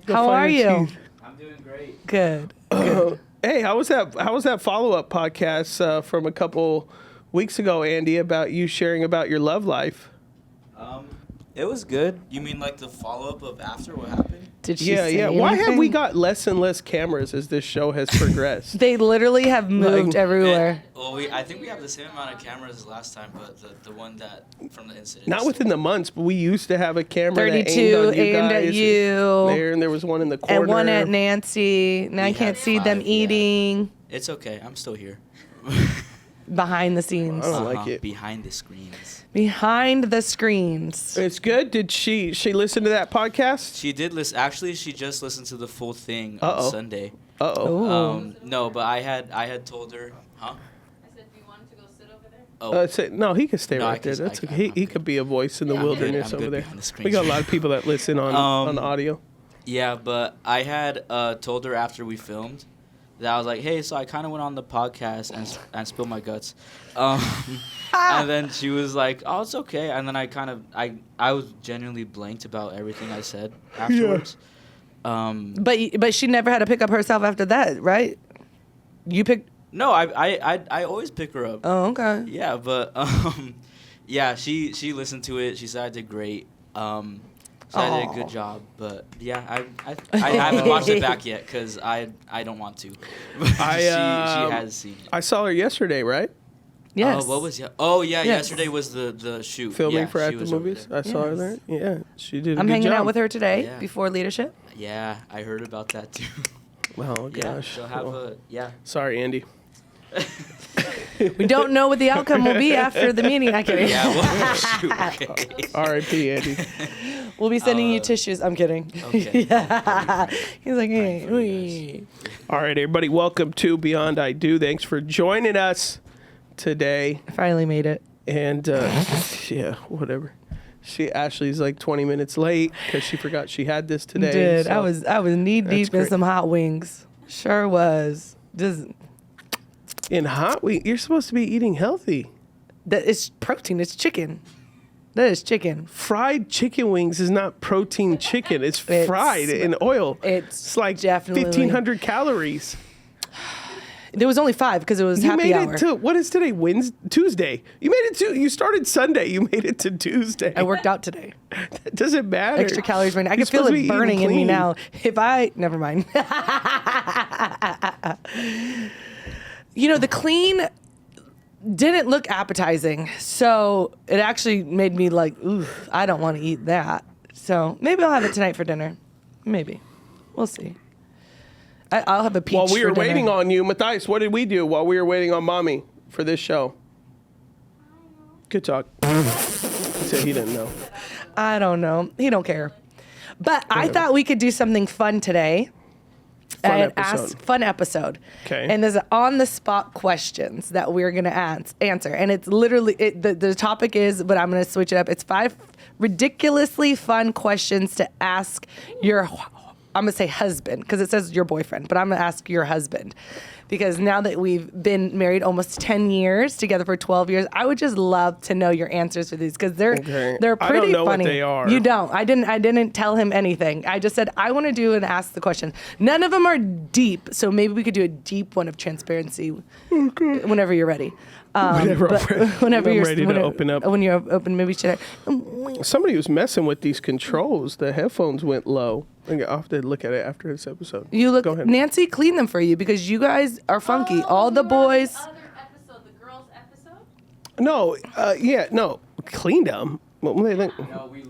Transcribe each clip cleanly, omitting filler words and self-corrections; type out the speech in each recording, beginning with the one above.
Hi. How are you? I'm doing great. Good. Hey, how was that follow-up podcast from a couple weeks ago, Andy, about you sharing about your love life? It was good. You mean like the follow-up of after what happened? Did she Yeah, say yeah. Why have anything? we got less and less cameras as this show has progressed? They literally have moved everywhere. I think we have the same amount of cameras as last time, but the one that from the incident. Not within the months, but we used to have a camera that 32 aimed on you aimed guys at you. there, and there was one in the corner. And one at Nancy. Now I We can't had see them 5, yeah. eating It's okay. I'm still here. behind the scenes. I don't like it. Behind the screens. Behind the screens. It's good. Did she listen to that podcast? She did listen. Actually, she just listened to the full thing Uh-oh. on Sunday. Uh-oh. No, but I had told her, huh? I said, do you want him to go sit over there? Oh, No, he could stay No, I right there. can- That's I okay. can- He I'm good. could be a voice in the I'm good. wilderness I'm over good there. behind the screen. We got a lot of people that listen on the audio. yeah, but I had told her after we filmed that I was like, hey, so I kind of went on the podcast and spilled my guts. And then she was like, oh, it's okay. And then I was genuinely blanked about everything I said afterwards. But she never had to pick up herself after that, right? You picked. No, I always pick her up. Oh, okay. Yeah, but yeah, she listened to it. She said I did great. So I did a good job. But yeah, I haven't watched it back yet because I don't want to. She has seen it. I saw her yesterday, right? Yes. What was Oh yeah, Yes. yesterday was the shoot. Filming Yeah, for she At the was over Movies. there. I saw her there. Yeah, she did a I'm good hanging job. out with her today Yeah. before leadership. Yeah, I heard about that too. Oh, Yeah, gosh. she'll have Well, Sorry, Andy. We don't know what the outcome will be after the meeting. I kidding. Yeah, well, shoot. Okay. R.I.P. Andy. We'll be sending you tissues. I'm kidding. Okay. Yeah. He's like, hey, wee. All right, everybody, welcome to Beyond I Do. Thanks for joining us today. I finally made it. And yeah, whatever. Ashlee's like 20 minutes late because she forgot she had this today. Did so- I was knee deep in great. some hot wings. Sure was. Just In hot wheat, you're supposed to be eating healthy. that it's protein. It's chicken. That is chicken. Fried chicken wings is not protein chicken. It's It's- fried in oil. It's like definitely 1,500 calories. There was only 5 because it was You happy made hour. it to, what is today? Tuesday. You made it to, you started Sunday. You made it to Tuesday. I worked out today. It doesn't matter. Extra calories right now. I You're can feel supposed to it be eating burning in me clean. now. Never mind. You know, the clean didn't look appetizing. So it actually made me like, ooh, I don't want to eat that. So maybe I'll have it tonight for dinner. Maybe. We'll see. I'll have a peach While we for were waiting dinner. on you, Matthias, what did we do while we were waiting on Mommy for this show? Good talk. He said he didn't know. I don't know. He don't care. But I thought we could do something fun today. Fun episode. Fun episode. Okay. And there's on-the-spot questions that we're going to answer. And it's literally, the topic is, but I'm going to switch it up. It's 5 ridiculously fun questions to ask your, I'm going to say husband, because it says your boyfriend, but I'm going to ask your husband. Because now that we've been married almost 10 years, together for 12 years, I would just love to know your answers for these because they're Okay. they're I pretty don't know what funny. they are. You don't. I didn't tell him anything. I just said I want to do and ask the question. None of them are deep, so maybe we could do a deep one of transparency whenever you're ready. Whenever I'm you're ready to open up. When you're open, maybe should Somebody was messing with these controls. The headphones went low. I'll have to look at it after this episode. you look? Go ahead. Nancy cleaned them for you because you guys are funky. All the boys. The other episode, the girls' episode? No, no. Cleaned them.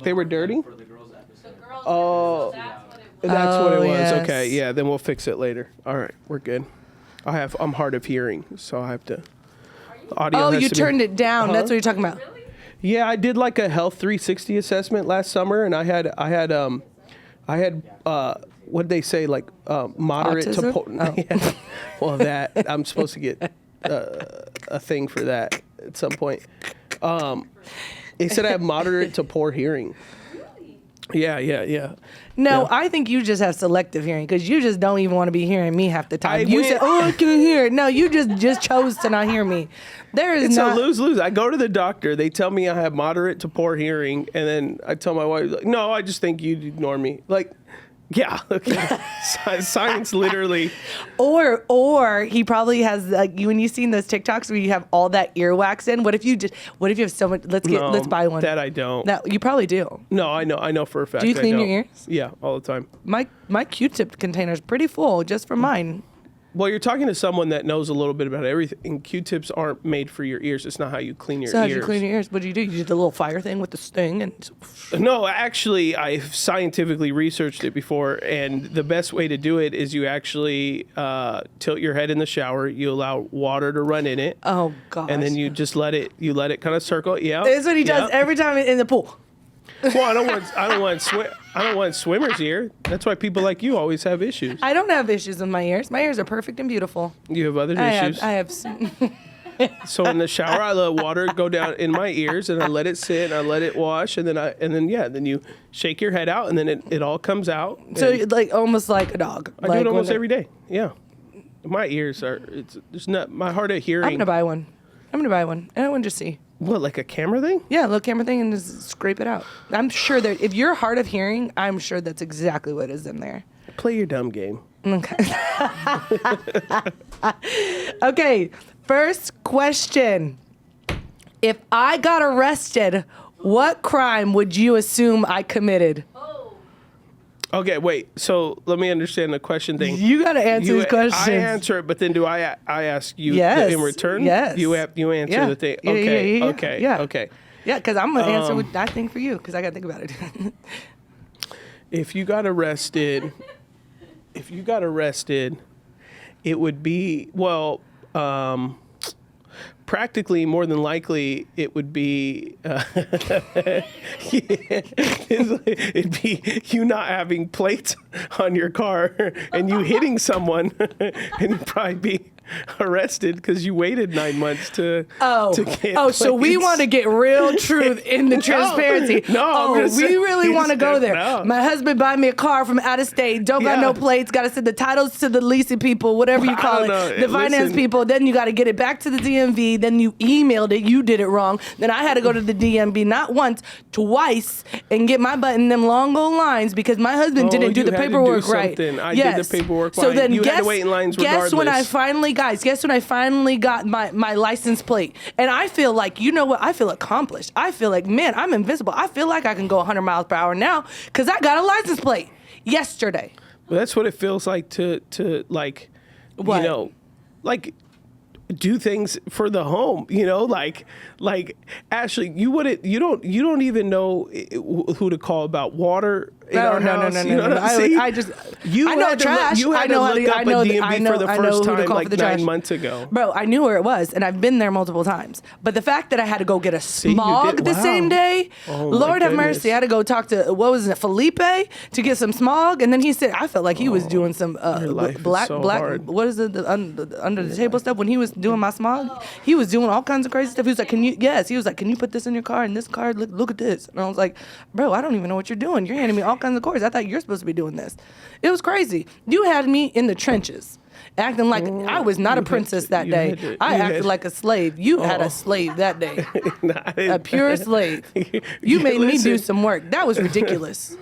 They were dirty? For the girls' episode. The girls' Oh. episode, that's what it was. That's what it was. yes. Okay, yeah, then we'll fix it later. All right, we're good. I'm hard of hearing, so I have to. The audio Oh, has you to be- turned it down. Huh? That's what you're talking about. Really? Yeah, I did like a health 360 assessment last summer, and I had what did they say, like moderate to Autism? yeah. Well, that I'm supposed to get a thing for that at some point. They said I have moderate to poor hearing. Yeah. No, Yeah. I think you just have selective hearing because you just don't even want to be hearing me half the time. I You went- said, "Oh, I can hear." No, you just chose to not hear me. There is It's not. a lose-lose. I go to the doctor. They tell me I have moderate to poor hearing, and then I tell my wife, like, "No, I just think you ignore me." Like, Yeah. Okay. Science literally. Or he probably has like when you've seen those TikToks where you have all that earwax in. What if you have so much? Let's buy one. That I don't. No, you probably do. No, I know for a fact. Do you clean I your don't. ears? Yeah, all the time. My Q-tip container's pretty full just for mine. Well, you're talking to someone that knows a little bit about everything. Q-tips aren't made for your ears. It's not how you clean your So how ears. do you clean your ears? What do? You do the little fire thing with the sting and. No, actually, I've scientifically researched it before, and the best way to do it is you actually tilt your head in the shower. You allow water to run in it. Oh gosh. And then you just let it kind of circle. Yeah. That's what he does every time in the pool. Well, I don't want swimmer's ear. That's why people like you always have issues. I don't have issues with my ears. My ears are perfect and beautiful. You have other issues. I have. So in the shower, I let water go down in my ears, and I let it sit, and I let it wash, and then you shake your head out, and then it all comes out. So like almost like a dog. I do it almost every day. Yeah, my ears are. There's not my hard of hearing. I'm gonna buy one, and I want to just see. What, like a camera thing? Yeah, a little camera thing and just scrape it out. I'm sure that if you're hard of hearing, I'm sure that's exactly what is in there. Play your dumb game. Okay. Okay, first question. If I got arrested, what crime would you assume I committed? Okay, wait. So let me understand the question thing. You got to answer these questions. I answer it, but then do I ask you Yes. in return? Yes. You answer Yeah. the thing. Yeah, Okay. yeah. Okay. Yeah. Okay. Yeah, because I'm going to answer what I think for you because I got to think about it. If you got arrested, it would be practically more than likely it would be it'd be you not having plates on your car and you hitting someone and you'd probably be arrested because you waited 9 months to get So we plates. want to get real truth in the transparency. No, I'm just we saying- really want to go there. No. My husband buy me a car from out of state, don't got Yeah. no plates, got to send the titles to the leasing people, whatever you I call it, don't know. the finance Listen. people, then you got to get it back to the DMV, then you emailed it, you did it wrong, then I had to go to the DMV not once, twice, and get my butt in them long old lines because my husband didn't do you the had to do paperwork right. something. I did the paperwork So fine. then You had to guess, wait in lines guess when I regardless. finally got my license plate. And I feel like, you know what? I feel accomplished. I feel like, man, I'm invincible. I feel like I can go 100 miles per hour now because I got a license plate yesterday. Well, that's what it feels like to like, What? you know, like do things for the home, you know, like Ashlee, you don't even know who to call about water in our house. You know what I'm saying? I know had to trash. You had I know to how look to, up I know a the- DMV I know, for the I know first who to time call like for the 9 trash. months ago. Bro, I knew where it was, and I've been there multiple times. But the fact that I had to go get a you smog did- the wow. same day, Oh, my Lord have goodness. mercy. I had to go talk to, what was it, Felipe, to get some smog. And then he said, I felt like he was doing some your life is black, so hard. what is it, the under the table stuff. When he was doing my smog, he was doing all kinds of crazy stuff. He was like, he was like, can you put this in your car? And this car, look at this. And I was like, bro, I don't even know what you're doing. You're handing me all kinds of cords. I thought you're supposed to be doing this. It was crazy. You had me in the trenches, acting like I was not a princess that day. I acted like a slave. You had a slave that day. A pure slave. You made me do some work. That was ridiculous.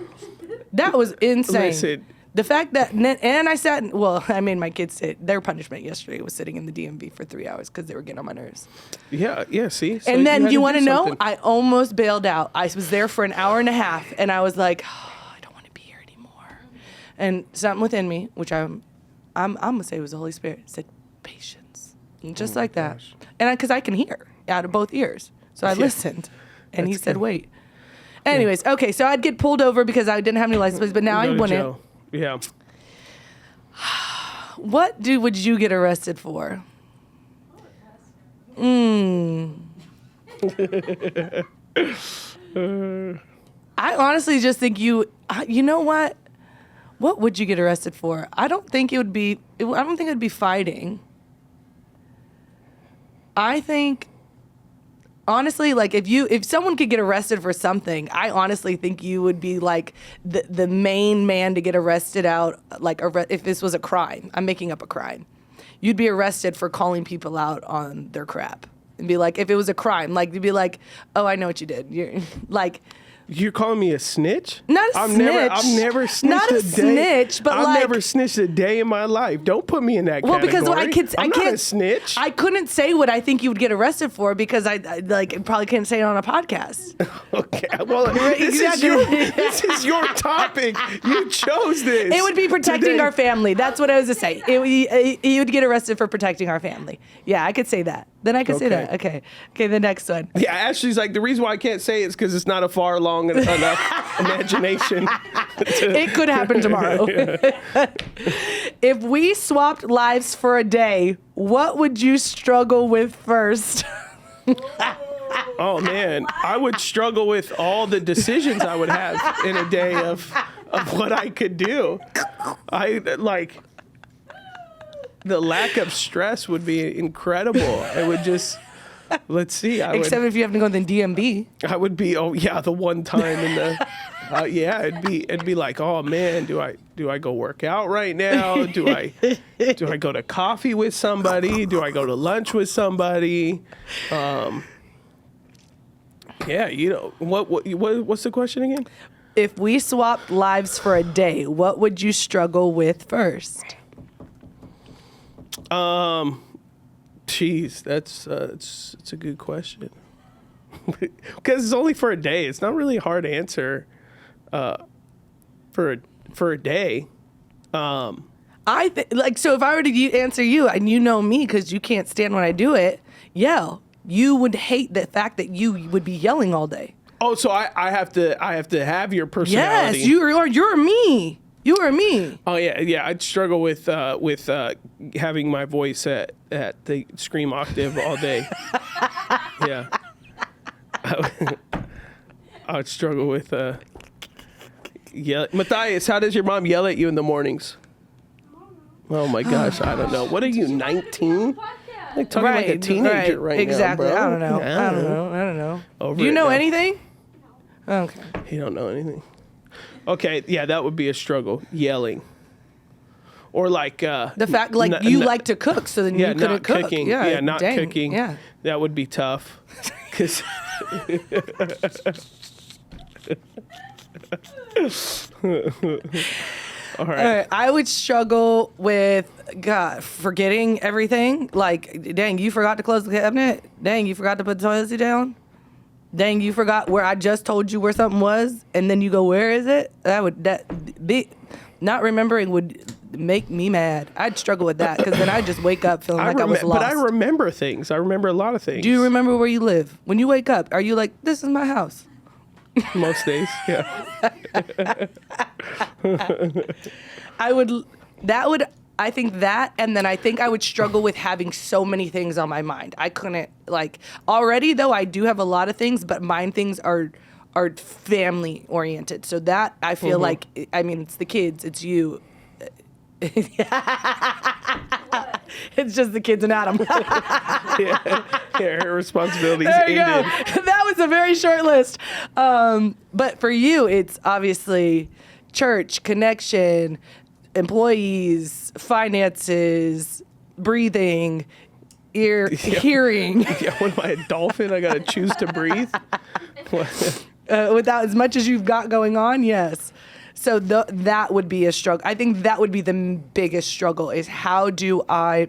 That was insane. Listen. The fact that, and I sat, I made my kids sit. Their punishment yesterday was sitting in the DMV for 3 hours because they were getting on my nerves. Yeah, see? So And then had you to want to do know? something. I almost bailed out. I was there for an hour and a half, and I was like, I don't want to be here anymore. And something within me, which I'm gonna say was the Holy Spirit, said patience, and just like that. gosh. And because I can hear out of both ears, so I listened, and he said, good. wait. Anyways, okay, so I'd get pulled over because I didn't have any license plates, but now I Go to wouldn't. jail. Yeah. What would you get arrested for? I honestly just think you know what? What would you get arrested for? I don't think it would be fighting. I think honestly, like if someone could get arrested for something, I honestly think you would be like the main man to get arrested out. Like if this was a crime, I'm making up a crime. You'd be arrested for calling people out on their crap and be like, if it was a crime, like you'd be like, oh, I know what you did. You're like, You're calling me a snitch? Not a I've snitch. I've never snitched Not a day. snitch, but I've never snitched a day in my life. Don't put me in that category. Because I'm not a snitch. I couldn't say what I think you would get arrested for because I probably couldn't say it on a podcast. Okay. Well, this is your topic. You chose this. It would be protecting today. our family. That's what I was to say. You would get arrested for protecting our family. Yeah, I could say that. Then I could say that. Okay, the next one. Yeah, Ashlee's like, the reason why I can't say it is because it's not a far long enough imagination. It could happen tomorrow. If we swapped lives for a day, what would you struggle with first? Oh man, I would struggle with all the decisions I would have in a day of what I could do. The lack of stress would be incredible. It would just, let's see. Except if you have to go to the DMV. I would be, the one time in the, it'd be like, oh man, do I go work out right now? Do I go to coffee with somebody? Do I go to lunch with somebody? What's the question again? If we swapped lives for a day, what would you struggle with first? Geez, that's a good question. Because it's only for a day. It's not really a hard answer. For a day. So if I were to answer you, and you know me because you can't stand when I do it, yell. You would hate the fact that you would be yelling all day. Oh, so I have to have your personality. Yes, you're me. You are me. Oh yeah. I'd struggle with having my voice at the scream octave all day. Yeah. I would struggle with yell. Matthias, how does your mom yell at you in the mornings? Oh my gosh, I don't know. What are you, 19? Like talking like a teenager right exactly. now, bro. I don't know. Yeah, I don't know. Over Do you it know now. anything? Okay. You don't know anything. Okay, yeah, that would be a struggle. Yelling. Or like the fact you like to cook, so then you couldn't not cook. cooking. Yeah, not dang. cooking. Yeah. That would be tough. 'Cause All right. I would struggle with forgetting everything. Like, dang, you forgot to close the cabinet. Dang, you forgot to put the toilet seat down. Dang, you forgot where I just told you where something was, and then you go, where is it? Not remembering would make me mad. I'd struggle with that because then I'd just wake up feeling I was lost. But I remember things. I remember a lot of things. Do you remember where you live? When you wake up, are you like, this is my house? Most days, yeah. I think that, and then I think I would struggle with having so many things on my mind. I couldn't, already though, I do have a lot of things, but mine things are family oriented. So that, I feel like, it's the kids, it's you. It's just the kids and Adam. Her responsibilities there you ended. go. That was a very short list. But for you, it's obviously church, connection, employees, finances, breathing, hearing. Yeah, what am I, a dolphin? I got to choose to breathe? Without as much as you've got going on, yes. So that would be a struggle. I think that would be the biggest struggle is how do I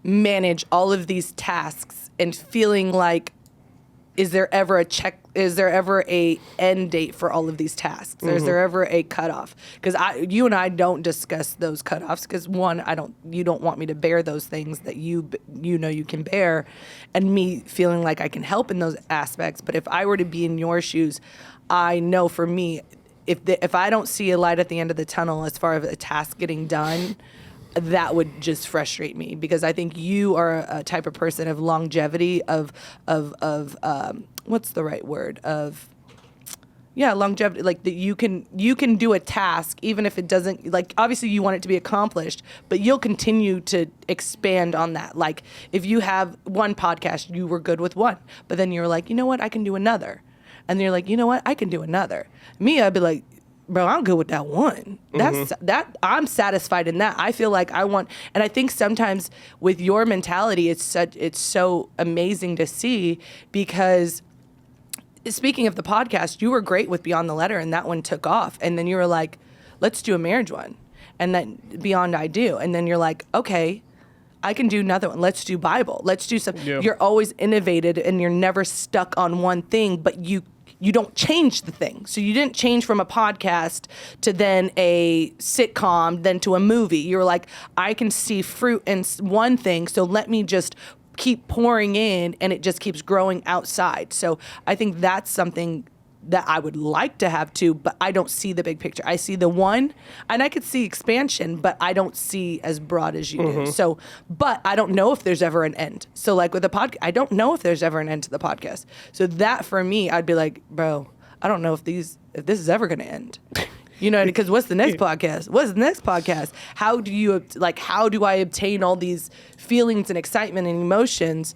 manage all of these tasks and feeling like, is there ever a end date for all of these tasks? Or is there ever a cutoff? Because you and I don't discuss those cutoffs because one, you don't want me to bear those things that you know you can bear, and me feeling like I can help in those aspects. But if I were to be in your shoes, I know for me, if I don't see a light at the end of the tunnel as far as a task getting done, that would just frustrate me because I think you are a type of person of longevity of what's the right word longevity, like that you can do a task even if it doesn't, like, obviously you want it to be accomplished, but you'll continue to expand on that. Like if you have one podcast, you were good with one, but then you're like, you know what, I can do another. And you're like, you know what, I can do another. Me, I'd be like, bro, I'm good with that one. That I'm satisfied in that. I feel like I want, and I think sometimes with your mentality, it's so amazing to see because speaking of the podcast, you were great with Beyond the Letter, and that one took off. And then you were like, let's do a marriage one. And then Beyond I Do. And then you're like, okay, I can do another one. Let's do Bible. Let's do some. Yeah. You're always innovated, and you're never stuck on one thing, but you don't change the thing. So you didn't change from a podcast to then a sitcom, then to a movie. You were like, I can see fruit in one thing, so let me just keep pouring in, and it just keeps growing outside. So I think that's something that I would like to have too, but I don't see the big picture. I see the one, and I could see expansion, but I don't see as broad as you do. So, but I don't know if there's ever an end. So like with the podcast, I don't know if there's ever an end to the podcast. So that for me, I'd be like, bro, I don't know if this is ever going to end. You know, because what's the next podcast? What's the next podcast? How do I obtain all these feelings and excitement and emotions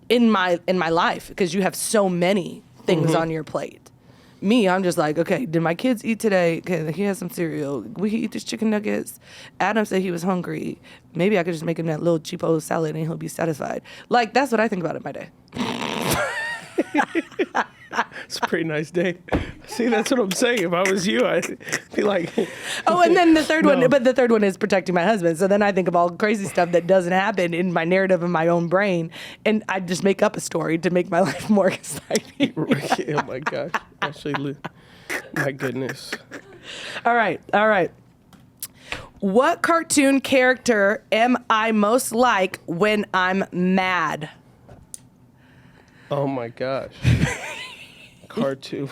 in my life? Because you have so many things on your plate. Me, I'm just like, okay, did my kids eat today? Okay, he has some cereal. We can eat this chicken nuggets. Adam said he was hungry. Maybe I could just make him that little cheapo salad and he'll be satisfied. Like, that's what I think about in my day. It's a pretty nice day. See, that's what I'm saying. If I was you, I'd be like... Oh, and then the third No. one, but the third one is protecting my husband. So then I think of all crazy stuff that doesn't happen in my narrative in my own brain, and I just make up a story to make my life more exciting. Oh, my gosh. Actually, my goodness. All right. What cartoon character am I most like when I'm mad? Oh, my gosh. Cartoon.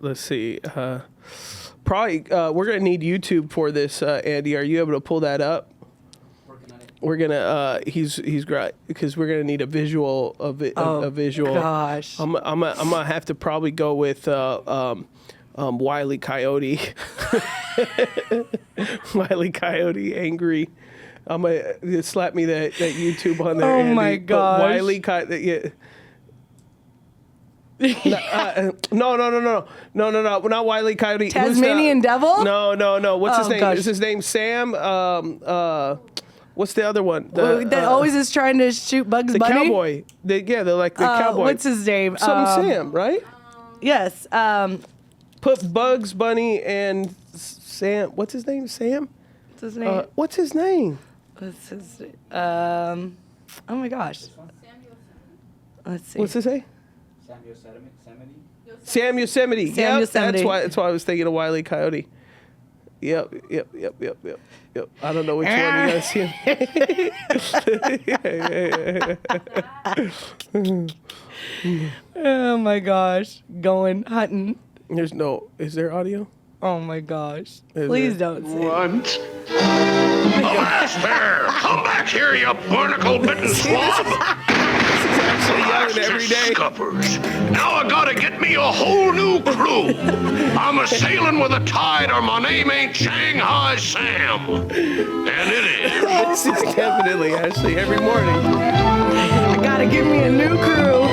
Let's see. Probably, we're going to need YouTube for this, Andy. Are you able to pull that up? Working on it. We're gonna he's great because we're gonna need a visual a visual. Gosh. I'm gonna have to probably go with Wile E. Coyote. Wile E. Coyote angry. I'm gonna slap me that YouTube on there. Oh, Andy. my But gosh. Wile E. Coyote. Yeah. No, not Wile E. Coyote. Who's the- Tasmanian Devil? No. What's his Oh, name? gosh. Is his name Sam? What's the other one? That always is trying to shoot Bugs the Bunny? cowboy. They're like the cowboy. What's his name? Sam, right? Yes. Put Bugs Bunny and Sam. What's his name? Sam? What's his name? What's his name? What's his oh my gosh. Let's see. What's his name? Sam Yosemite. Sam Yosemite. Sam Yep, Yosemite. That's why I was thinking of Wile E. Coyote. Yep. I don't know which one you gotta see him. Oh my gosh. Going hunting. Is there audio? Oh my gosh. Is Please there? don't see. What? Avast there! Come back here, you barnacle-bitten swab! He's actually yelling every day. Scuppers. Now I gotta get me a whole new crew. I'm a sailing with a tide, or my name ain't Shanghai Sam. And it is. This is definitely Ashlee every morning. I gotta give me a new crew.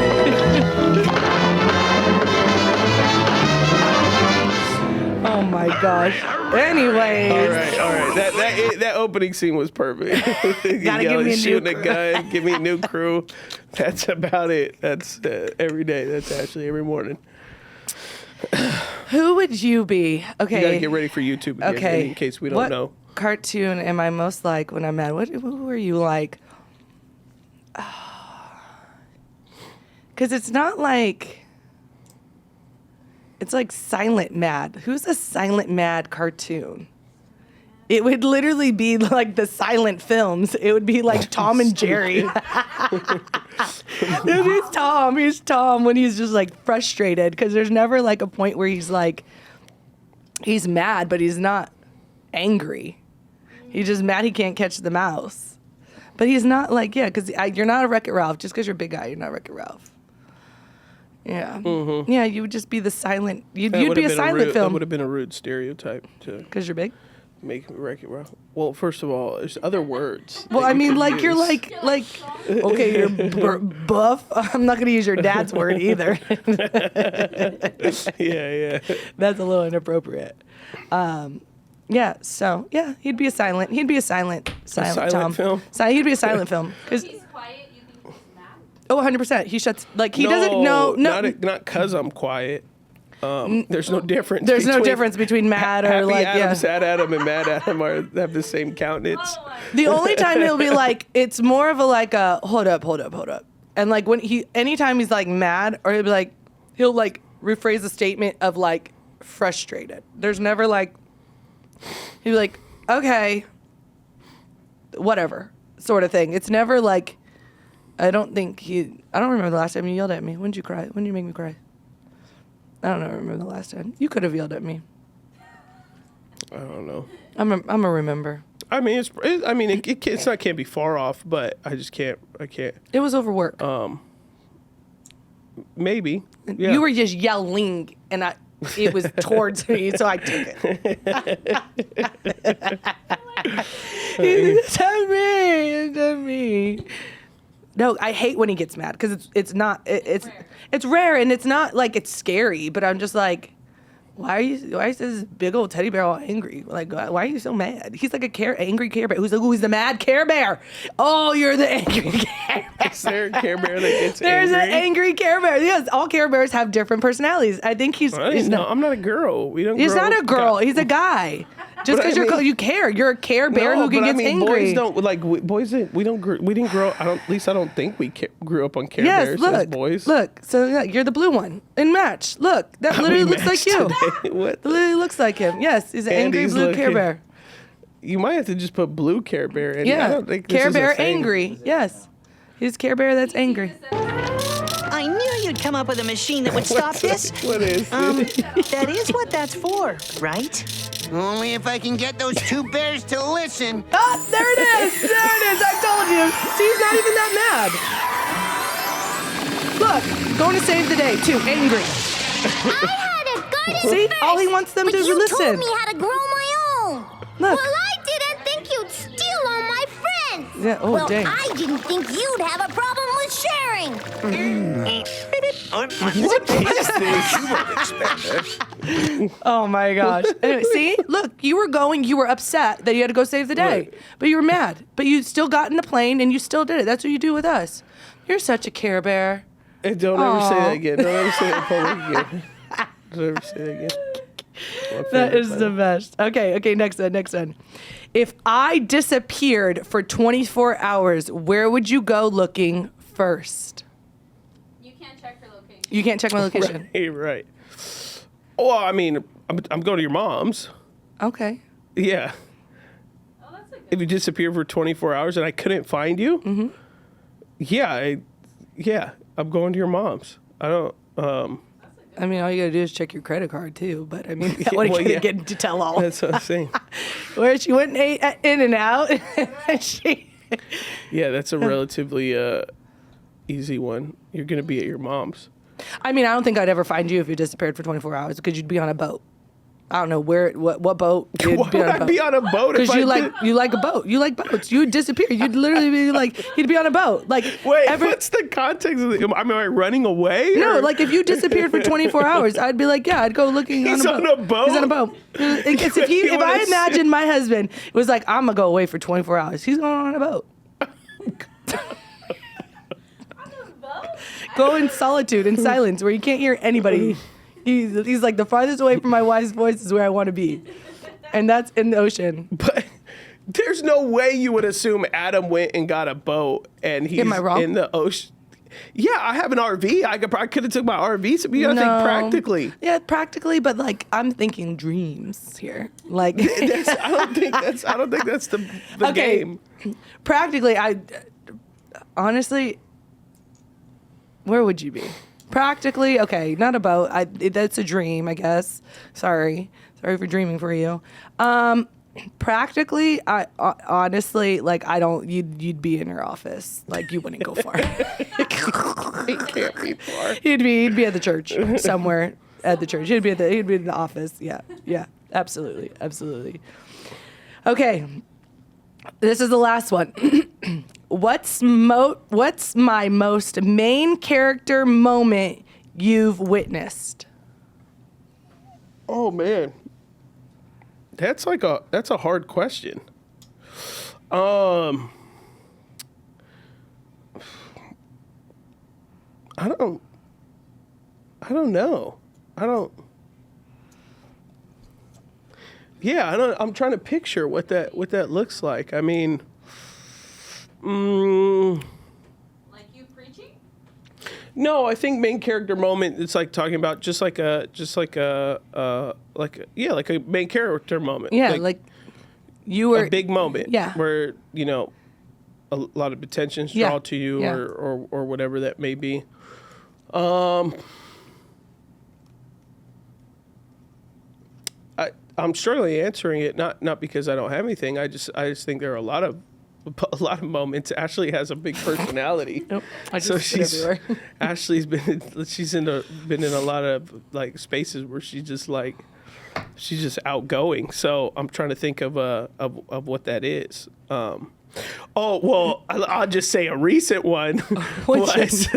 Oh my gosh. Anyways. All right. That opening scene was perfect. Gotta give me a new shooting crew. a gun. Give me a new crew. That's about it. That's every day. That's Ashlee every morning. Who would you be? Okay. You gotta get ready for YouTube again, Okay. in case we don't what know. cartoon am I most like when I'm mad? Who are you like? Because it's not like... It's like Silent Mad. Who's a Silent Mad cartoon? It would literally be like the silent films. It would be like Tom and Jerry. He's Tom. He's Tom when he's just like frustrated because there's never like a point where he's like, he's mad, but he's not angry. He's just mad he can't catch the mouse. But he's not like, yeah, because you're not a Wreck-It Ralph. Just because you're a big guy, you're not Wreck-It Ralph. Yeah. Mm-hmm. Yeah, you would just be the silent. You'd be a silent That film would have been a rude stereotype to because you're big. make Wreck-It Ralph. Well, first of all, there's other words. Well, that I you mean, could like you're use. like okay, you're buff. I'm not gonna use your dad's word either. Yeah. That's a little inappropriate. Yeah. So yeah, he'd be a silent silent Tom. film? He'd be a silent film because He's quiet, you think he's mad? Oh, 100%. He shuts, like, he No, doesn't know. No, not because I'm quiet. There's no difference. there's no difference between mad or Happy like, Adam, yeah. sad Adam, and mad Adam have the same countenance. Oh my The only time he'll be like, it's more of a like a hold up. And like when anytime he's like mad, or he'll like rephrase a statement of like frustrated. There's never like, he'll be like, okay, whatever sort of thing. It's never like, I don't remember the last time you yelled at me. When did you cry? When did you make me cry? I don't remember the last time. You could have yelled at me. I don't know. I'm a remember. I mean, it can't be far off, but I just can't. I can't. It was over work. Maybe. Yeah. You were just yelling, and it was towards me, so I took it. It's on me. No, I hate when he gets mad because it's rare and it's not like it's scary, but I'm just like, why is this big old teddy bear all angry? Like, why are you so mad? He's like angry Care Bear. Who's the mad Care Bear? Oh, you're the angry Care Bear. Is there a Care Bear that gets There's angry? an angry Care Bear. Yes, all Care Bears have different personalities. I think I'm not a girl. We don't. He's grow not a girl. guy- He's a guy. Just But I because mean- you care, you're a Care Bear who but gets angry. Boys don't like boys. We didn't grow. At least I don't think we grew up on Care Bears as boys. Look. So yeah, you're the blue one in match. Look, that literally We looks like matched you. today. What? It literally looks like him. Yes, he's an angry Andy's blue Care looking- Bear. You might have to just put blue Care Bear in. I Yeah, don't think this Care is a Bear thing. angry. Yes, he's Care Bear that's angry. I knew you'd come up with a machine that would stop this. What is this? That is what that's for, right? Only if I can get those two bears to listen. Ah, there it is. There it is. I told you. See, he's not even that mad. Look, going to save the day too. Angry. I had a garden See, first, all he wants them but to you listen. told me how to grow my own. Look. Well, I didn't think you'd steal all my friends. Yeah, oh, well, dang. I didn't think you'd have a problem with sharing. What is this? Oh my gosh. Anyway, see, look, you were upset that you had to go save the day, Right. but you were mad, but you still got in the plane and you still did it. That's what you do with us. You're such a Care Bear. Hey, don't ever say that again. Don't ever say that in public again. Don't ever say that again. That is the best. Okay, next one. If I disappeared for 24 hours, where would you go looking first? You can't check her location. You can't check my location. Right. Well, I mean, I'm going to your mom's. Okay. Yeah. Oh, that's a good If you disappeared for 24 hours and I couldn't find you, I'm going to your mom's. I don't. I mean, all you gotta do is check your credit card too. But I mean, what are well, you yeah. gonna get to tell all? That's what I'm saying. Where she went and ate In and Out. Yeah, that's a relatively easy one. You're gonna be at your mom's. I mean, I don't think I'd ever find you if you disappeared for 24 hours because you'd be on a boat. I don't know what boat you'd Why be would on a I boat. be on a boat? Because if you I like a boat. You like boats. You'd disappear. You'd literally be like, you'd be on a boat. Like Wait, what's the context of the? Am I running away? No, or- like if you disappeared for 24 hours, I'd be like, yeah, I'd go looking He's on a boat. on a boat? He's on a boat. If You wanna I imagine my husband was like, I'm gonna go away for 24 hours, he's going on a boat. Go in solitude and silence where you can't hear anybody. He's like, the farthest away from my wife's voice is where I want to be. And that's in the ocean. But there's no way you would assume Adam went and got a boat and he's Am I wrong? in the ocean. Yeah, I have an RV. I could have took my RV. So you gotta think practically. Yeah, practically, but like I'm thinking dreams here. Like I don't think that's the Okay. game. Practically, honestly, where would you be? Practically, okay, not a boat. That's a dream, I guess. Sorry for dreaming for you. Practically, I honestly, like, I don't. You'd be in your office. Like, you wouldn't go far. It can't be far. He'd be at the church somewhere. At the church, he'd be in the office. Yeah, absolutely. Okay, this is the last one. What's my most main character moment you've witnessed? Oh man, that's a hard question. I don't know. Yeah, I'm trying to picture what that looks like. I mean, Like you preaching? no, I think main character moment. It's like talking about like a main character moment. Yeah, like you were a big moment. Yeah. Where a lot of attention's Yeah. drawn to you, Yeah. or whatever that may be. I'm struggling answering it, not because I don't have anything. I just think there are a lot of moments. Ashlee has a big personality. Nope, I just So sit everywhere. Ashlee's been in a lot of like spaces where she's just outgoing. So I'm trying to think of what that is. I'll just say a recent one was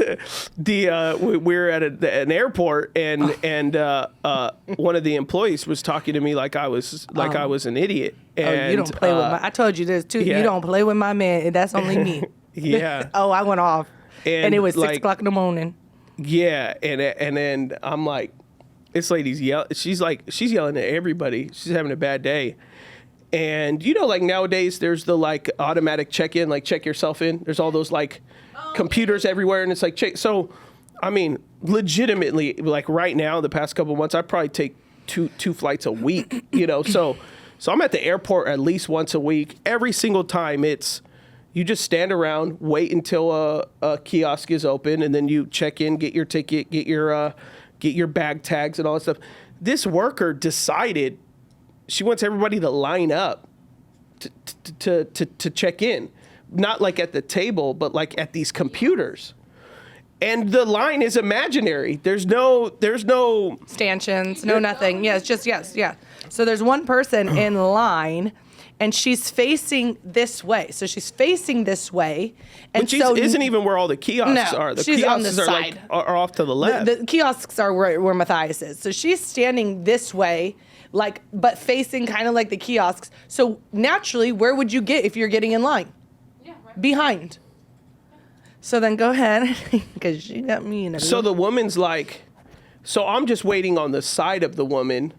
we're at an airport and one of the employees was talking to me like I was an idiot. And you don't play with my. I told you this too. yeah. You don't play with my man. That's only me. Yeah. Oh, I went off, and it was 6:00 in the morning. Yeah, and then I'm like, this lady's she's yelling at everybody. She's having a bad day. And like nowadays there's the like automatic check-in, like check yourself in. There's all those like computers everywhere, and it's like check. So, I mean, legitimately, like right now, the past couple of months, I probably take two flights a week. So I'm at the airport at least once a week. Every single time, it's you just stand around, wait until a kiosk is open, and then you check in, get your ticket, get your bag tags, and all that stuff. This worker decided she wants everybody to line up to check in, not like at the table, but like at these computers. And the line is imaginary. There's no Stanchions, no nothing. Yeah, it's just yeah. So there's one person in line, and she's facing this way. So she's facing this way, and which so isn't even where all the kiosks are. The she's kiosks on the side. Are off to the left. The kiosks are where Matthias is. So she's standing this way, like, but facing kind of like the kiosks. So naturally, where would you get if you're getting in line? Yeah, right. Behind. So then go ahead, because she got me in a So the woman's like, so I'm just waiting on the side of the woman,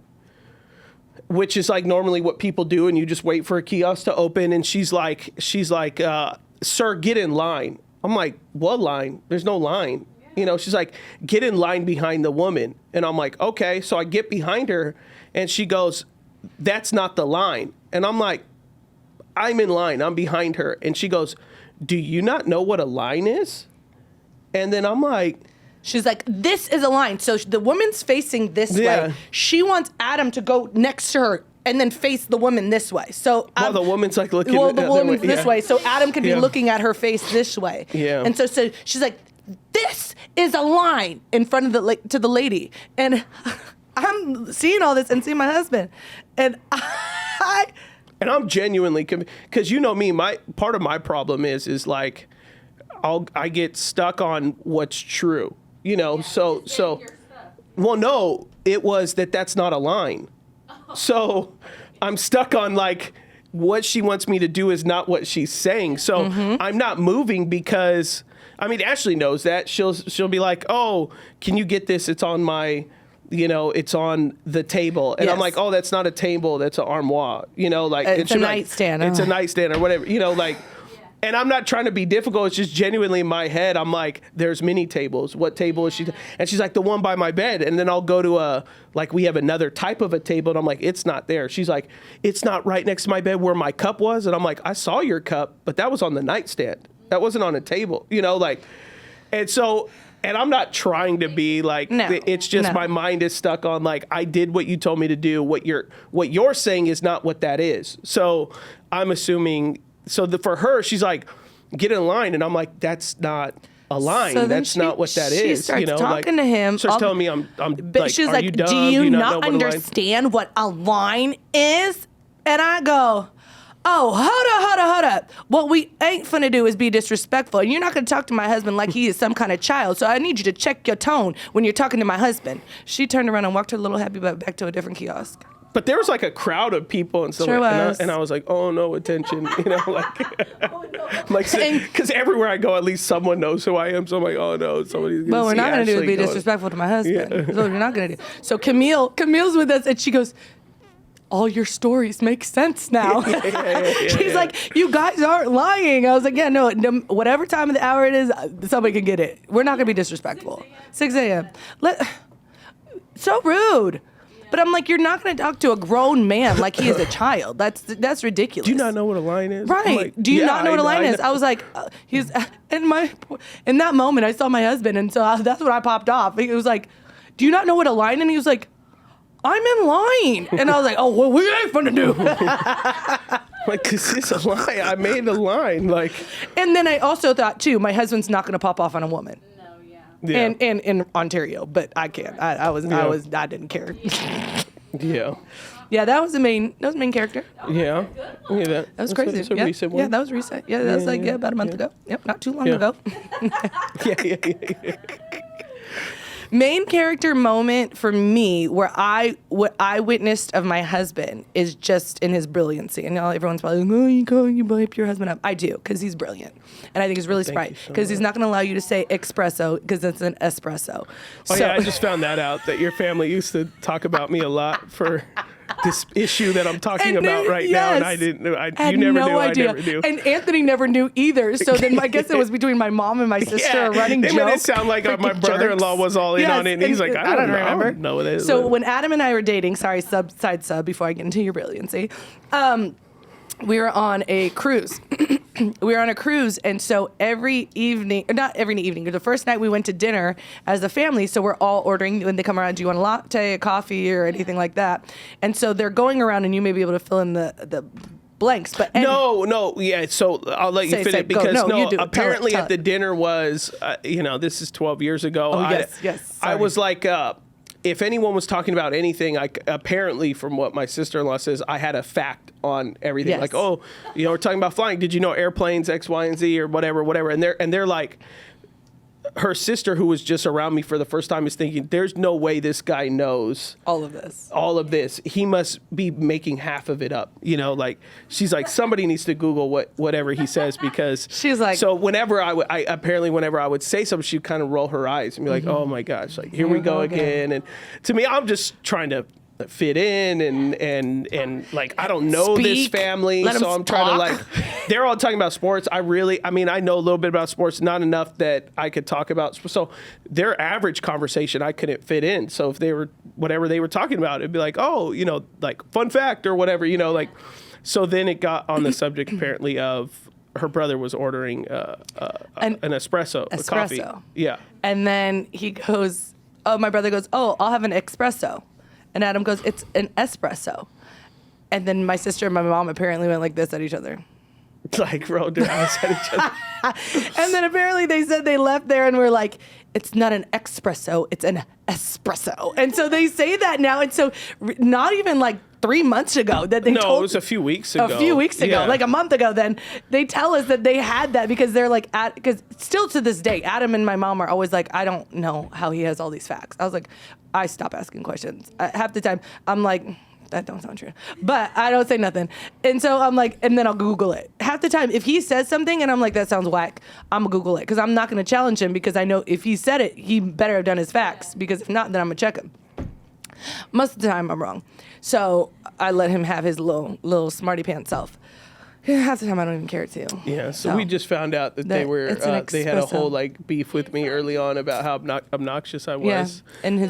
which is like normally what people do, and you just wait for a kiosk to open, and she's like, sir, get in line. I'm like, what line? There's no line. She's like, get in line behind the woman. And I'm like, okay. So I get behind her, and she goes, that's not the line. And I'm like, I'm in line. I'm behind her. And she goes, do you not know what a line is? And then I'm like, she's like, this is a line. So the woman's facing this way. She wants Adam to go next to her and then face the woman this way. So the woman's like looking the woman's way. this way. So Adam can be looking at her face this way. Yeah. And so she's like, this is a line in front of to the lady. And I'm seeing all this and seeing my husband. And And I'm genuinely, because me, part of my problem is like, I get stuck on what's true, so, well, no, it was that's not a line. So I'm stuck on like, what she wants me to do is not what she's saying. So I'm not moving because, I mean, Ashlee knows that. She'll be like, oh, can you get this? It's on my... it's on the table. And I'm like, oh, that's not a table, that's an armoire. It's a nightstand. It's a nightstand or whatever, And I'm not trying to be difficult. It's just genuinely in my head. I'm like, there's many tables. What table is she? And she's like, the one by my bed. And then I'll go to we have another type of a table. And I'm like, it's not there. She's like, it's not right next to my bed where my cup was. And I'm like, I saw your cup, but that was on the nightstand. That wasn't on a table, and so... And I'm not trying to be like, it's just my mind is stuck on like, I did what you told me to do. What you're saying is not what that is. So I'm assuming, for her, she's like, get in line. And I'm like, that's not a line. So that's not what that she is. Starts talking to him. Starts telling me I'm like, she's are like, you dumb? do you not know what understand what a line is? And I go, oh, hold up. What we ain't finna do is be disrespectful. And you're not gonna talk to my husband like he is some kind of child. So I need you to check your tone when you're talking to my husband. She turned around and walked her little happy butt back to a different kiosk. But there was like a crowd of people and stuff, Sure like, was. and I was like, oh no, attention, you know, like because everywhere I go, at least someone knows who I am. So I'm like, oh no, somebody's gonna Well, we're see not going to do is Ashlee be going. disrespectful to my husband. Yeah. That's what we're not going to do. So Camille's with us, and she goes, all your stories make sense now. She's like, you guys aren't lying. I was like, yeah, no, whatever time of the hour it is, somebody can get it. We're not going to be disrespectful. 6 a.m. So rude. But I'm like, you're not going to talk to a grown man like he is a child. That's ridiculous. Do you not know what a line is? Right. I'm like, Do you yeah, not know what a line I is? know. I was like, in that moment, I saw my husband, and so that's when I popped off. He was like, do you not know what a line is? And he was like, I'm in line. And I was like, oh, well, we ain't finna do. Like, cause it's a line. I made a line. Like, And then I also thought, too, my husband's not going to pop off on a woman. yeah. And in Ontario, but I can't. I didn't care. Yeah. Yeah, that was main character. Yeah. Yeah. That was crazy. That's a yeah. recent one. Yeah, that was recent. Yeah, that was about a month ago. Yep, not too long Yeah. ago. Yeah. Main character moment for me, what I witnessed of my husband is just in his brilliancy. And everyone's probably like, oh, you hype your husband up. I do, because he's brilliant. And I think he's really smart. Because he's not going to allow you to say espresso, because it's an espresso. Oh yeah, I just found that out, that your family used to talk about me a lot for this issue that I'm talking about right now, and I didn't know. had You never no knew. idea. I never knew. And Anthony never knew either. So then I guess it was between my mom and my sister a running they joke. made it sound like my Freaking brother-in-law jerks. was all in on it, and he's like, I don't remember. I don't know what it is. So when Adam and I were dating, sorry, side sub before I get into your brilliancy, we were on a cruise. We were on a cruise, and so every evening, or not every evening, the first night we went to dinner as a family, so we're all ordering, when they come around, do you want a latte, a coffee, or anything like that? And so they're going around, and you may be able to fill in the blanks. But No, yeah. So I'll let you Say, finish go. because No, you do it. apparently Tell at it. the dinner was, this is 12 years ago. Oh, yes, I sorry. was like, if anyone was talking about anything, apparently from what my sister-in-law says, I had a fact on everything. Yes. Like, we're talking about flying. Did you know airplanes X, Y, and Z or whatever? And they're like, her sister, who was just around me for the first time, is thinking, there's no way this guy knows all of this. He must be making half of it up. Like, she's like, somebody needs to Google whatever he says, because She's like, so whenever I would say something, she'd kind of roll her eyes and be like, oh my gosh, like, here we go again. And to me, I'm just trying to fit in and like, I don't know this Speak. family, Let 'em so I'm trying to, talk. like, they're all talking about sports. I know a little bit about sports, not enough that I could talk about. So their average conversation, I couldn't fit in. So if they were, whatever they were talking about, it'd be like, like fun fact or whatever, like, so then it got on the subject apparently of her brother was ordering an espresso, a coffee. Yeah. And then he goes, my brother goes, I'll have an espresso. And Adam goes, it's an espresso. And then my sister and my mom apparently went like this at each other. Like rolled their eyes at each other. And then apparently they said they left there and were like, it's not an espresso, it's an espresso. And so they say that now. And so not even like 3 months ago that they told. No, it was a few weeks ago. Yeah. Like a month ago then, they tell us that they had that because they're like, because still to this day, Adam and my mom are always like, I don't know how he has all these facts. I was like, I stop asking questions. Half the time, I'm like, that don't sound true. But I don't say nothing. And so I'm like, and then I'll Google it. Half the time, if he says something and I'm like, that sounds whack, I'm going to Google it. Because I'm not going to challenge him, because I know if he said it, he better have done his facts. Because if not, then I'm going to check him. Most of the time, I'm wrong. So I let him have his little smarty pants self. Half the time, I don't even care to. Yeah, so we just found out that they were they had a espresso. whole like beef with me early on about how obnoxious I was. Yeah, and his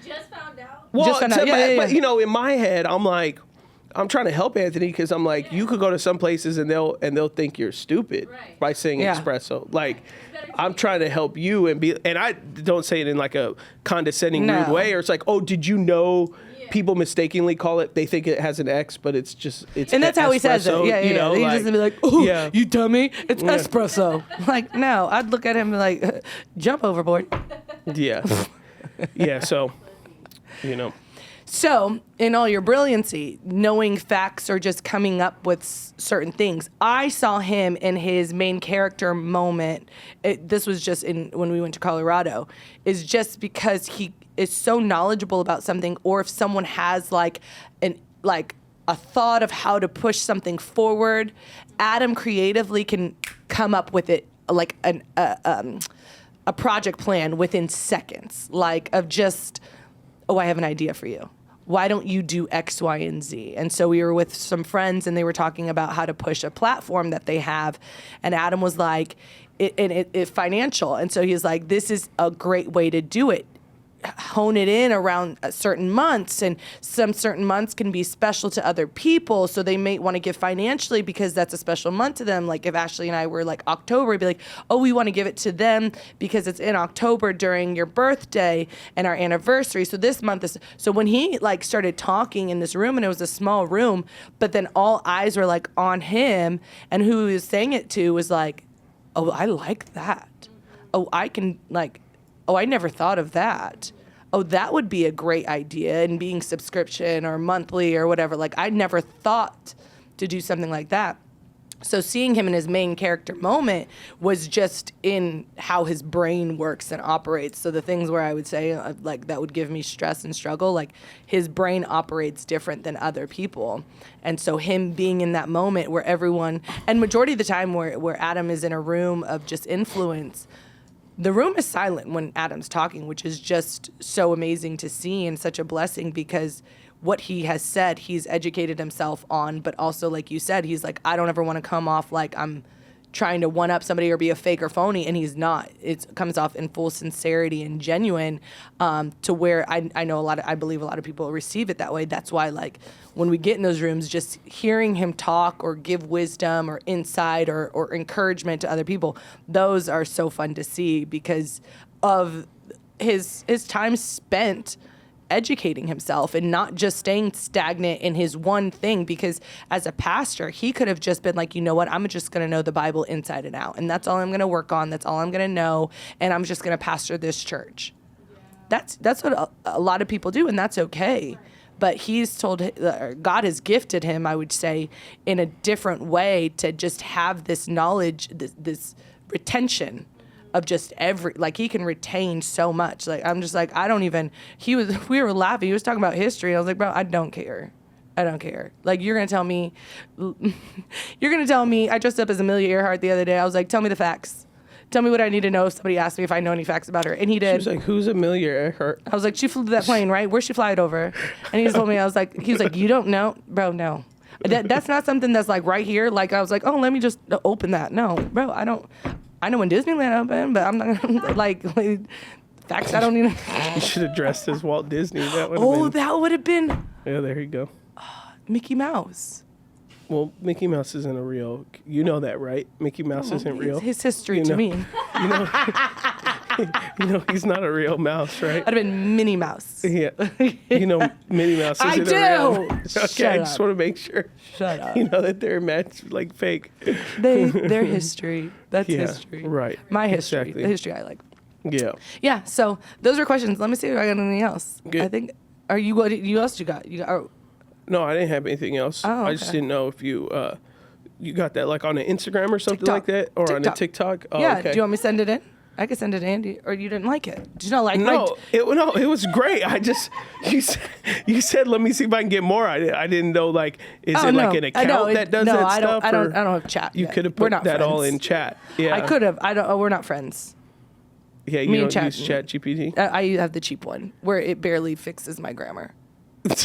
Just found out. Well, Just found out. Yeah. but in my head, I'm like, I'm trying to help Anthony, because I'm like, you could go to some places and they'll think you're stupid Right. by saying Yeah. espresso. Like, I'm trying to help you and I don't say it in like a condescending, rude way, or it's like, oh, did you know? People mistakenly call it. They think it has an X, but it's and that's how he says it. espresso, Yeah. you know, He like, just be like, "Oh, yeah. you dummy! It's espresso." Like, no, I'd look at him and be like, "Jump overboard." Yeah, yeah. So, So, in all your brilliancy, knowing facts or just coming up with certain things, I saw him in his main character moment. This was just when we went to Colorado. Is just because is so knowledgeable about something, or if someone has like a thought of how to push something forward, Adam creatively can come up with it like a project plan within seconds, like of just, oh, I have an idea for you. Why don't you do X, Y, and Z? And so we were with some friends and they were talking about how to push a platform that they have. And Adam was like, it financial. And so he's like, this is a great way to do it. Hone it in around certain months, and some certain months can be special to other people, so they may want to give financially because that's a special month to them. Like if Ashlee and I were like October, we'd be like, oh, we want to give it to them because it's in October during your birthday and our anniversary, so this month is. So when he like started talking in this room, and it was a small room, but then all eyes were like on him, and who he was saying it to was like, oh, I like that. Oh, I can like, oh, I never thought of that. Oh, that would be a great idea, and being subscription or monthly or whatever. Like, I never thought to do something like that. So seeing him in his main character moment was just in how his brain works and operates. So the things where I would say, like, that would give me stress and struggle, like, his brain operates different than other people. And so him being in that moment where everyone, and majority of the time where Adam is in a room of just influence, the room is silent when Adam's talking, which is just so amazing to see and such a blessing, because what he has said, he's educated himself on, but also, like you said, he's like, I don't ever want to come off like I'm trying to one-up somebody or be a fake or phony, and he's not. It comes off in full sincerity and genuine, to where I know I believe a lot of people receive it that way. That's why, like, when we get in those rooms, just hearing him talk or give wisdom or insight or encouragement to other people, those are so fun to see because of his time spent educating himself and not just staying stagnant in his one thing, because as a pastor, he could have just been like, you know what, I'm just going to know the Bible inside and out, and that's all I'm going to work on, that's all I'm going to know, and I'm just going to pastor this church. That's what a lot of people do, and that's okay. But he's told, God has gifted him, I would say, in a different way to just have this knowledge, this retention of just like he can retain so much. Like, I'm just like, we were laughing. He was talking about history. I was like, bro, I don't care. Like, you're going to tell me I dressed up as Amelia Earhart the other day. I was like, tell me the facts. Tell me what I need to know if somebody asked me if I know any facts about her. And he did. She was like, who's Amelia Earhart? I was like, she flew that plane, right? Where'd she fly it over? And he told me, he was like, you don't know? Bro, no. That's not something that's like right here. Like, I was like, oh, let me just open that. No, bro, I know when Disneyland opened, but I'm not gonna like facts. I don't need. You should have dressed as Walt Disney. That would have been. Yeah, there you go. Mickey Mouse. Well, Mickey Mouse isn't a real. You know that, right? Mickey Mouse isn't real. His history to me. He's not a real mouse, right? I'd have been Minnie Mouse. Yeah. Minnie Mouse isn't I do. a real. Okay, Shut I just up. want to make sure. Shut up. You know that they're matched like fake. Their history. That's Yeah, history. right. My history. Exactly. The history I like. Yeah. Yeah. So those are questions. Let me see if I got anything else. Good. I think. Are you? What else you got? No, I didn't have anything else. Oh, okay. I just didn't know if you got that like on an Instagram or something TikTok. like that, or on a TikTok. Oh, yeah. okay. Do you want me to send it in? I could send it to Andy. Or you didn't like it? Did you not like it? No, it was great. I just you said let me see if I can get more. I didn't know, like, is it like an account that does that stuff? I don't have chat. You yet. could have We're put not that friends. all in chat. Yeah, I could have. We're not friends. Yeah, you Me don't and use Chat GPT. I have the cheap one where it barely fixes my grammar.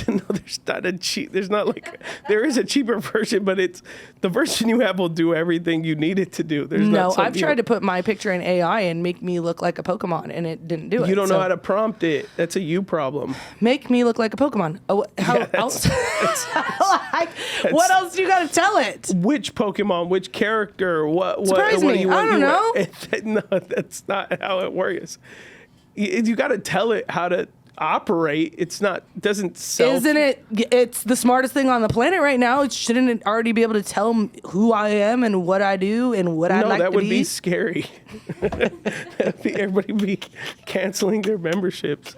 No, there's not a cheap. There's not like there is a cheaper version, but it's the version you have will do everything you need it to do. There's No, I've tried to put my picture in AI and make me look like a Pokemon, and it didn't do it. You don't know how to prompt it. That's a you problem. Make me look like a Pokemon. Oh, how else? What else do you got to tell it? Which Pokemon? Which character? What? Surprise me. You want, I don't know. No, that's not how it works. You got to tell it how to operate. It's not. Doesn't self. Isn't it? It's the smartest thing on the planet right now. Shouldn't it already be able to tell who I am and what I do and what I like to be? No, that would be scary. Everybody be canceling their memberships.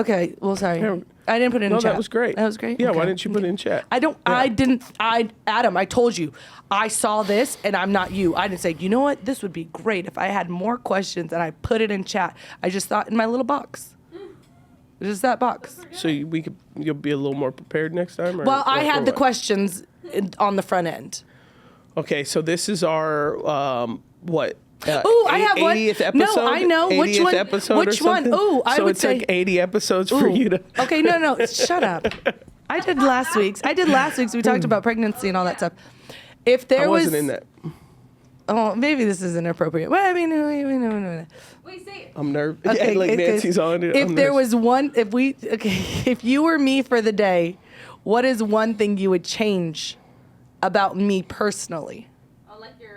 Okay. Well, sorry. Yeah. I didn't put it in No, chat. that was great. That was great. Yeah, Okay. why didn't you put it in chat? Adam, I told you, I saw this and I'm not you. I didn't say, you know what? This would be great if I had more questions and I put it in chat. I just thought in my little box. Just that box. So you'll be a little more prepared next time? Or, Well, I had the what? questions on the front end. Okay, so this is our, what? Oh, I have one. 80th episode? No, I know. Which 80th one? episode or Which one? something? Ooh, I so would it's say like 80 episodes for Ooh. you to. Okay, no, shut up. I did last week's. We talked about pregnancy and all that stuff. If there I was, wasn't in that. Oh, maybe this is inappropriate. Well, I mean, no. Wait, say it. I'm nervous. Okay, Yeah, like it's- Nancy's on it. If there was one, if you were me for the day, what is one thing you would change about me personally? I'll let your.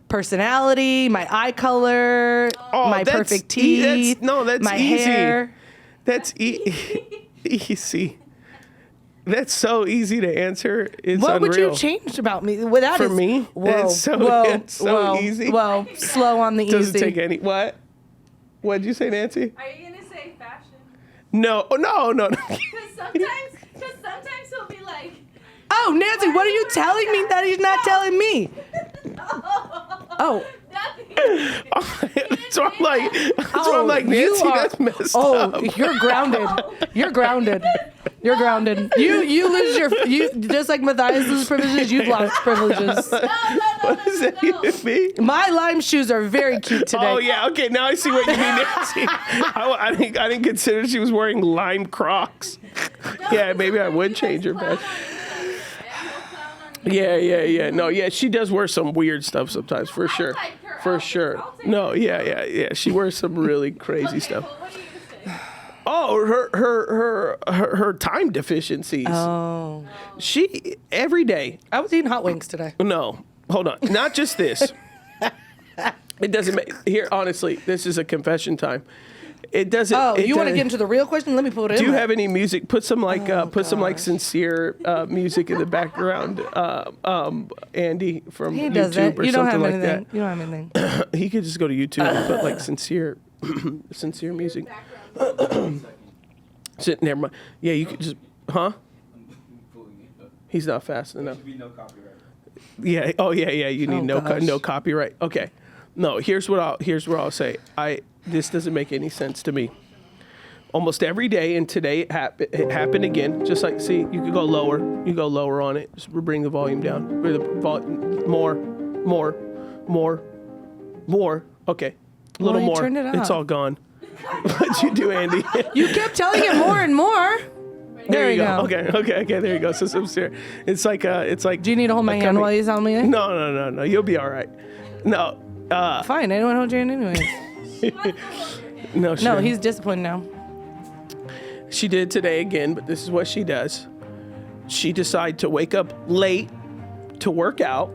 Personality, my eye color, my that's perfect e- teeth, that's my easy. hair. That's easy. That's so easy to answer. It's What unreal. would you change about me? Well, that For is- me? Whoa, It's so- whoa, it's so whoa, easy. Whoa, slow on the Doesn't easy. take any. What? What did you say, Nancy? Are you gonna say fashion? No. Oh, no. Because sometimes he'll be like, Oh, Nancy, what are you telling me that he's not telling me? Oh. nothing. So I'm like, you Nancy, are- that's messed oh, up. you're grounded. You're grounded. You're grounded. You lose you just like Matthias loses privileges. You've lost privileges. What does that even mean? My lime shoes are very cute today. Oh yeah, okay. Now I see what you mean, Nancy. I didn't consider she was wearing lime Crocs. Yeah, maybe I would change her fashion. Yeah. No, yeah, she does wear some weird stuff sometimes, for sure. like her For outfits. sure. I'll take No, yeah. She wears some really crazy stuff. Well, what are you gonna say? Oh, her time deficiencies. Oh. She every day. I was eating hot wings today. No, hold on. Not just this. It doesn't make here. Honestly, this is a confession time. It doesn't. Oh, it you want to doesn't- get into the real question? Let me put it in. Do you there. have any music? Put some like sincere music in the background. Andy from He does YouTube that. or You don't have something like anything. that. You don't have anything. He could just go to YouTube and put like sincere music. Never mind. Yeah, you could just, huh? He's not fast enough. Yeah. Oh yeah. You need gosh. no copyright. Okay. No. Here's what I'll say. This doesn't make any sense to me. Almost every day, and today it happened again. Just like, see, you could go lower. You go lower on it. Just bring the volume down. Bring the more. Okay. A little you more. turned it It's up. all gone. What'd you do, Andy? You kept telling it more and more. There you go. Okay. There you go. So sincere. It's like. Do you need to hold my hand while you tell me? No. You'll be all right. No. Fine. I don't want to hold your hand anyways. No. No, he's disciplined now. She did today again, but this is what she does. She decided to wake up late to work out,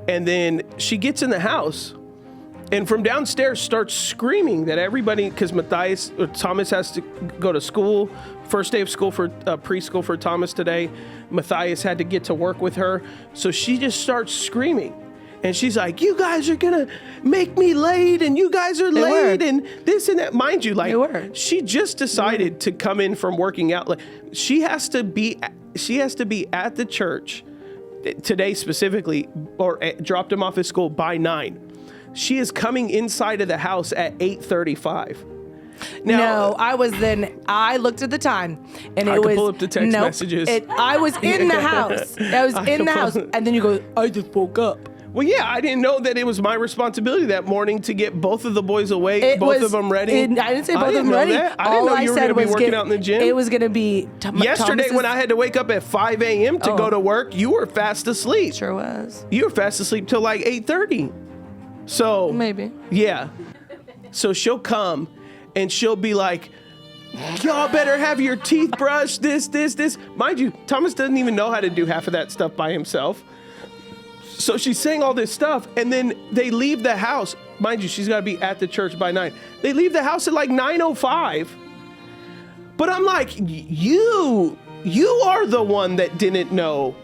and then she gets in the house, and from downstairs starts screaming that everybody, because Thomas has to go to school. First day of school for preschool for Thomas today. Matthias had to get to work with her, so she just starts screaming. And she's like, you guys are gonna make me late, and you guys are late, and this and that. Mind you, like, she just decided to come in from working out. Like, she has to be at the church today specifically, or dropped him off at school by 9. She is coming inside of the house at 8:35. No, I looked at the time, and I it could was pull up the text messages. I was in the house. I was in the house, and then you go, I just woke up. Well, yeah, I didn't know that it was my responsibility that morning to get both of the boys awake, both of them ready. I didn't say both of them ready. That. I didn't know you were going to be working out in the gym. It was going to be yesterday when I had to wake up at 5 a.m. to go to work. You were fast asleep. Sure was. You were fast asleep till like 8:30. So maybe. Yeah. So she'll come and she'll be like, y'all better have your teeth brushed. This. Mind you, Thomas doesn't even know how to do half of that stuff by himself. So she's saying all this stuff, and then they leave the house. Mind you, she's got to be at the church by 9. They leave the house at like 9:05. But I'm like, you are the one that didn't know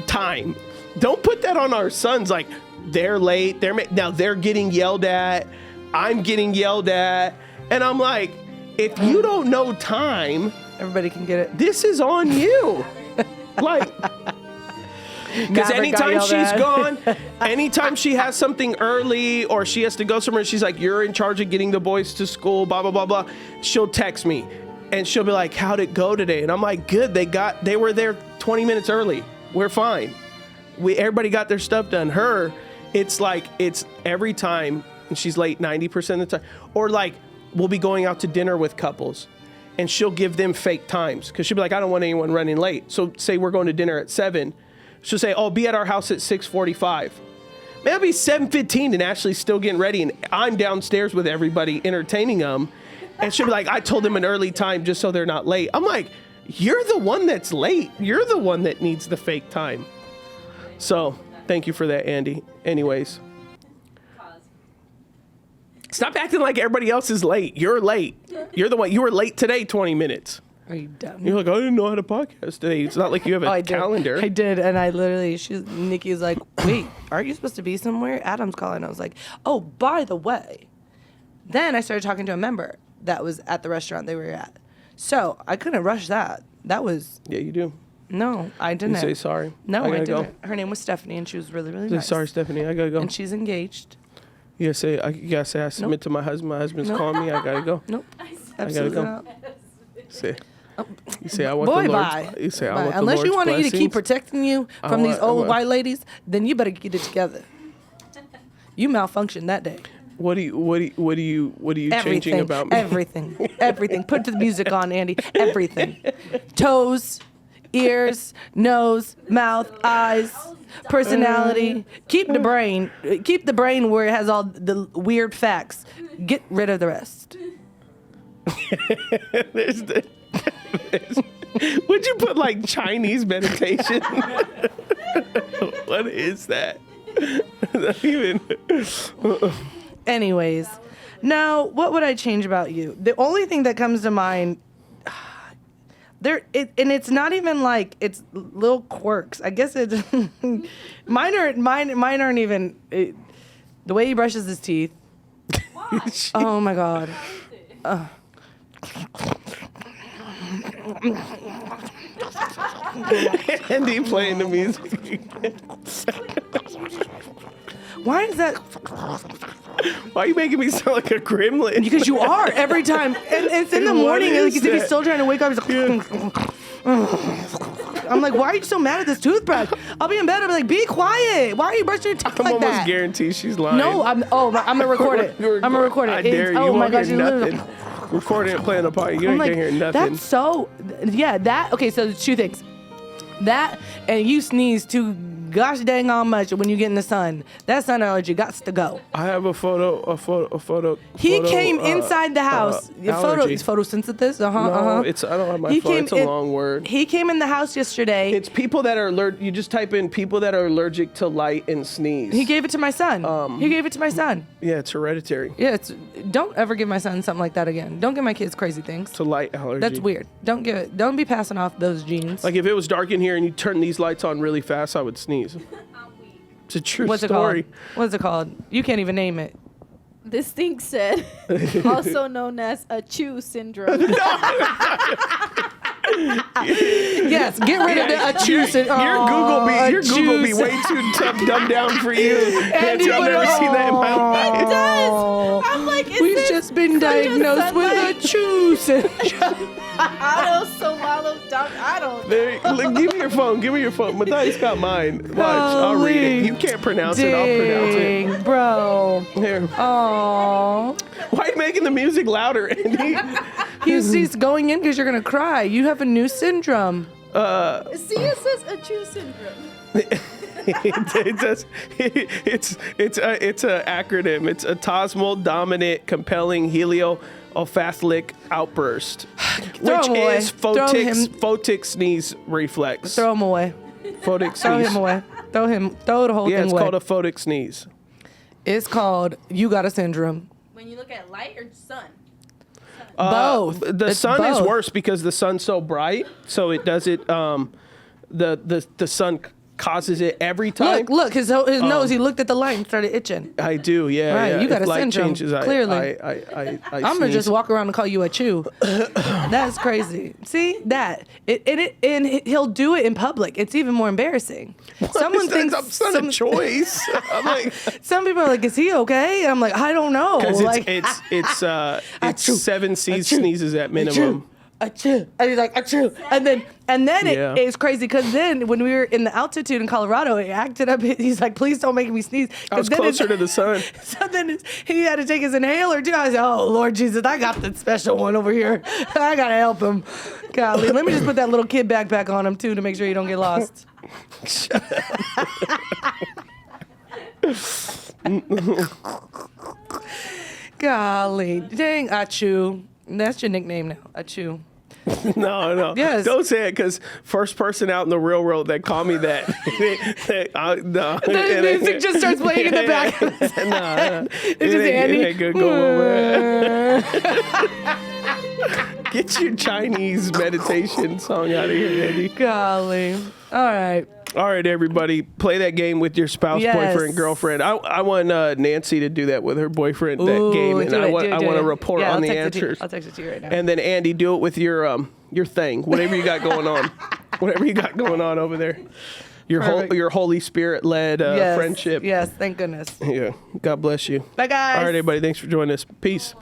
time. Don't put that on our sons. Like, they're late. Now they're getting yelled at. I'm getting yelled at. And I'm like, if you don't know time, Everybody can get it. this is on you. Like, because anytime she's gone, anytime she has something early or she has to go somewhere, she's like, you're in charge of getting the boys to school, blah, blah, blah, blah. She'll text me and she'll be like, how'd it go today? And I'm like, good. They were there 20 minutes early. We're fine. Everybody got their stuff done. It's like, it's every time, and she's late 90% of the time. Or like, we'll be going out to dinner with couples and she'll give them fake times because she'll be like, I don't want anyone running late. So say we're going to dinner at 7. She'll say, oh, be at our house at 6:45. Maybe it'll be 7:15 and Ashlee's still getting ready and I'm downstairs with everybody entertaining them. And she'll be like, I told them an early time just so they're not late. I'm like, you're the one that's late. You're the one that needs the fake time. So thank you for that, Andy. Anyways. Stop acting like everybody else is late. You're late. You're the one. You were late today 20 minutes. Are you dumb? You're like, I didn't know how to podcast today. It's not like you have a calendar. I did, and I literally, Nikki's like, wait, aren't you supposed to be somewhere? Adam's calling. I was like, oh, by the way. Then I started talking to a member that was at the restaurant they were at. So I couldn't rush that. That was... Yeah, you do. No, I didn't. You say sorry. No, I didn't. Go. Her name was Stephanie, and she was really, really Say nice. sorry, Stephanie. I gotta go. And she's engaged. You gotta say I submit to my husband. My husband's calling me. I gotta go. Nope. Absolutely Go. not. You say I want Boy, the Lord's. bye. You say I Bye. want the Unless Lord's you want me to keep blessings. protecting you from these old white ladies, then you better get it together. You malfunctioned that day. What are you changing about me? Everything. Put the music on, Andy. Everything. Toes, ears, nose, mouth, eyes, personality. Keep the brain where it has all the weird facts. Get rid of the rest. Would you put like Chinese meditation? What is that? Not even. Anyways, now what would I change about you? The only thing that comes to mind, and it's not even like it's little quirks. I guess it's mine aren't even the way he brushes his teeth. Why? Oh my God. Andy playing the music. Why is that? Why are you making me sound like a gremlin? Because you are every time, and it's in the What morning. is Like as if he's that? still trying to wake up. He's like, I'm like, why are you so mad at this toothbrush? I'll be in bed. I'll be like, be quiet. Why are you brushing your teeth I'm like almost that? guaranteed she's lying. No, I'm gonna record it. I'm gonna record it. I dare you. Oh You my won't gosh, hear you literally- nothing. Recording and playing the party. You I'm ain't like, gonna hear nothing. that's so. Yeah, that. Okay, so there's two things. That and you sneeze too gosh dang on much when you get in the sun. That sun allergy got to go. I have a photo. He came inside the house. Allergy. Photosynthesis. No, I don't have my phone. It's a long word. He came in the house yesterday. It's people that are allergic. You just type in people that are allergic to light and sneeze. He gave it to my son. Yeah, it's hereditary. Yeah, don't ever give my son something like that again. Don't give my kids crazy things. To light allergy. That's weird. Don't give it. Don't be passing off those genes. Like if it was dark in here and you turn these lights on really fast, I would sneeze. It's a true What's story. it called? What's it called? You can't even name it. This thing said, also known as a chew syndrome. Yes, get rid of the accusin. Your Google be way too dumbed down for you. I've never seen that in my life. It does. I'm like, We've just been diagnosed with a chew syndrome. I don't. Look, give me your phone. Matthias got mine. Watch, I'll read it. You can't pronounce it. I'll pronounce it. Dang, bro. Here. Aww. Why are you making the music louder, Andy? He's going in because you're gonna cry. You have a new syndrome. See, it says a chew syndrome. It's an acronym. It's autosomal dominant compelling helioolfactic outburst, which him away. is Throw him. photic sneeze reflex. Throw him away. Photic Throw sneeze. him away. Throw the whole Yeah, thing it's away. called a photic sneeze. It's called you got a syndrome. When you look at light or sun? Both. The It's sun is both. worse because the sun's so bright, so it does it. The sun causes it every time. Look, his nose. He looked at the light and started itching. I do, yeah. Right, yeah. you got If a light syndrome. changes, Clearly, I I'm gonna sneeze. just walk around and call you a chew. That's crazy. See that? And he'll do it in public. It's even more embarrassing. Someone thinks it's not a choice. I'm like, some people are like, "Is he okay?" I'm like, I don't know. because Like, it's Achoo. 7 sneezes at minimum. Achoo. Achoo. And he's like, achoo. And then Yeah. it's crazy because then when we were in the altitude in Colorado, it acted up. He's like, please don't make me sneeze. I was closer to the sun. So then he had to take his inhaler too. I said, oh, Lord Jesus, I got the special one over here. I got to help him. Golly, let me just put that little kid backpack on him too to make sure you don't get lost. Golly, dang, Achoo. That's your nickname now, Achoo. No. Yes. Don't say it, because first person out in the real world that called me that. No. The music just starts playing in the back. No. It's just Andy. It ain't good. Go over. Get your Chinese meditation song out of here, Andy. Golly. All right. All right, everybody, play that game with your spouse, Yes. boyfriend, girlfriend. I want Nancy to do that with her boyfriend, that game, and I want to report on the answers. I'll text it to you right now. And then Andy, do it with your thing, whatever you got going on, whatever you got going on over there. Your Holy Spirit led Yes. friendship. Yes, thank goodness. Yeah. God bless you. Bye, guys. All right, everybody, thanks for joining us. Peace.